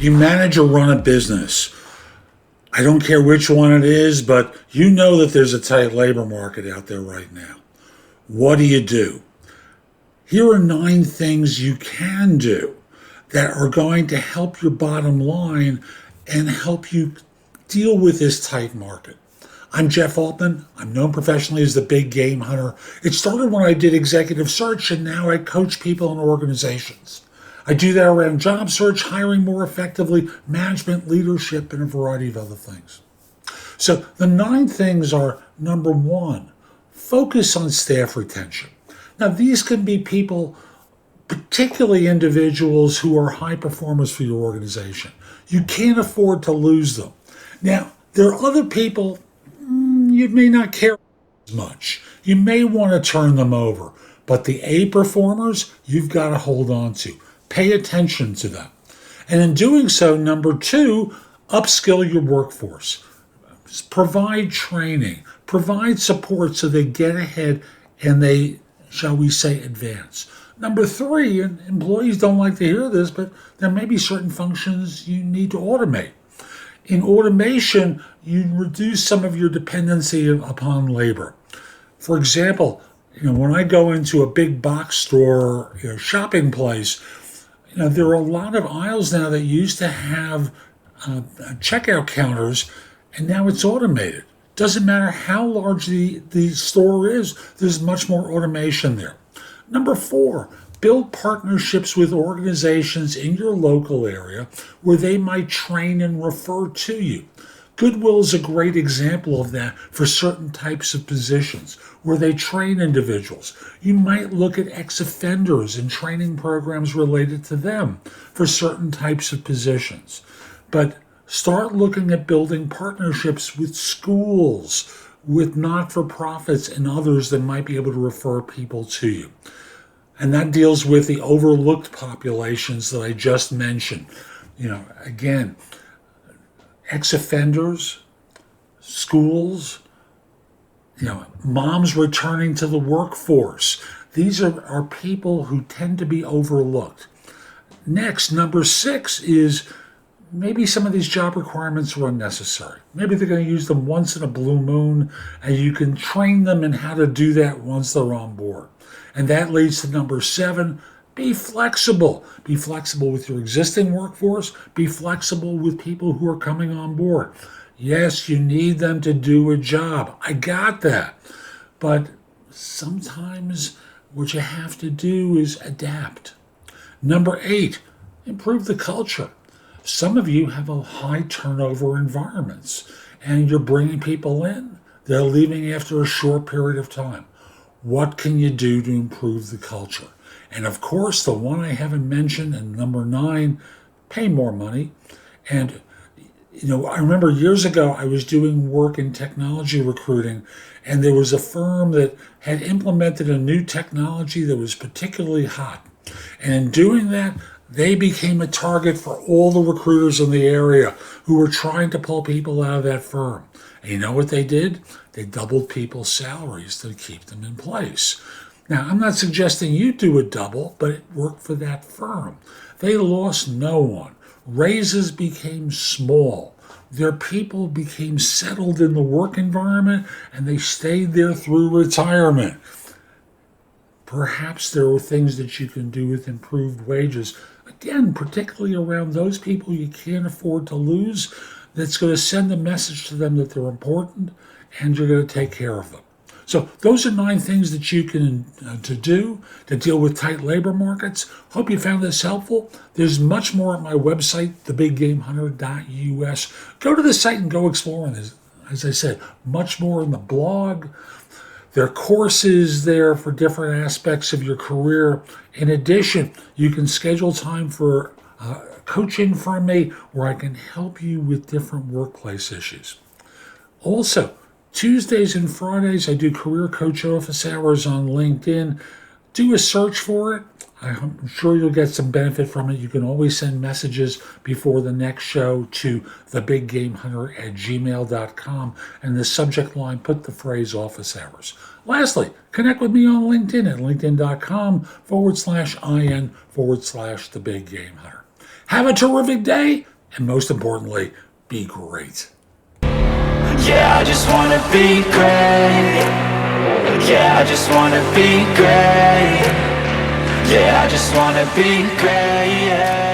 You manage or run a business. I don't care which one it is, but you know that there's a tight labor market out there right now. What do you do? Here are 9 things you can do that are going to help your bottom line and help you deal with this tight market. I'm Jeff Altman. I'm known professionally as the Big Game Hunter. It started when I did executive search, and now I coach people and organizations. I do that around job search, hiring more effectively, management, leadership, and a variety of other things. So the 9 things are, number 1, focus on staff retention. Now, these can be people, particularly individuals who are high performers for your organization. You can't afford to lose them. Now, there are other people you may not care as much. You may want to turn them over, but the A performers, you've got to hold on to. Pay attention to them. And in doing so, number 2, upskill your workforce. Provide training, provide support so they get ahead and they, shall we say, advance. Number 3, and employees don't like to hear this, but there may be certain functions you need to automate. In automation, you reduce some of your dependency upon labor. For example, when I go into a big box store, shopping place, there are a lot of aisles now that used to have checkout counters, and now it's automated. Doesn't matter how large the store is, there's much more automation there. Number 4, build partnerships with organizations in your local area where they might train and refer to you. Goodwill is a great example of that for certain types of positions where they train individuals. You might look at ex-offenders and training programs related to them for certain types of positions. But start looking at building partnerships with schools, with not-for-profits and others that might be able to refer people to you. And that deals with the overlooked populations that I just mentioned. Again, ex-offenders, schools, moms returning to the workforce. These are people who tend to be overlooked. Next, number 6 is maybe some of these job requirements are unnecessary. Maybe they're going to use them once in a blue moon, and you can train them in how to do that once they're on board. And that leads to number 7, be flexible. Be flexible with your existing workforce. Be flexible with people who are coming on board. Yes, you need them to do a job. I got that. But sometimes what you have to do is adapt. Number 8, improve the culture. Some of you have a high turnover environments, and you're bringing people in. They're leaving after a short period of time. What can you do to improve the culture? And of course, the one I haven't mentioned, and number 9, pay more money. And, I remember years ago, I was doing work in technology recruiting, and there was a firm that had implemented a new technology that was particularly hot. And in doing that, they became a target for all the recruiters in the area who were trying to pull people out of that firm. And you know what they did? They doubled people's salaries to keep them in place. Now, I'm not suggesting you do a double, but it worked for that firm. They lost no one. Raises became small. Their people became settled in the work environment, and they stayed there through retirement. Perhaps there are things that you can do with improved wages. Again, particularly around those people you can't afford to lose, that's going to send a message to them that they're important and you're going to take care of them. So those are 9 things that you can to do to deal with tight labor markets. Hope you found this helpful. There's much more at my website, thebiggamehunter.us. Go to the site and go exploring. As I said, much more in the blog. There are courses there for different aspects of your career. In addition, you can schedule time for coaching from me where I can help you with different workplace issues. Also, Tuesdays and Fridays, I do career coach office hours on LinkedIn. Do a search for it. I'm sure you'll get some benefit from it. You can always send messages before the next show to thebiggamehunter@gmail.com, and in the subject line, put the phrase office hours. Lastly, connect with me on LinkedIn at linkedin.com/IN/thebiggamehunter. Have a terrific day. and most importantly, be great. Yeah, I just wanna be great. Yeah, I just wanna be great. Yeah, I just wanna be great. Yeah.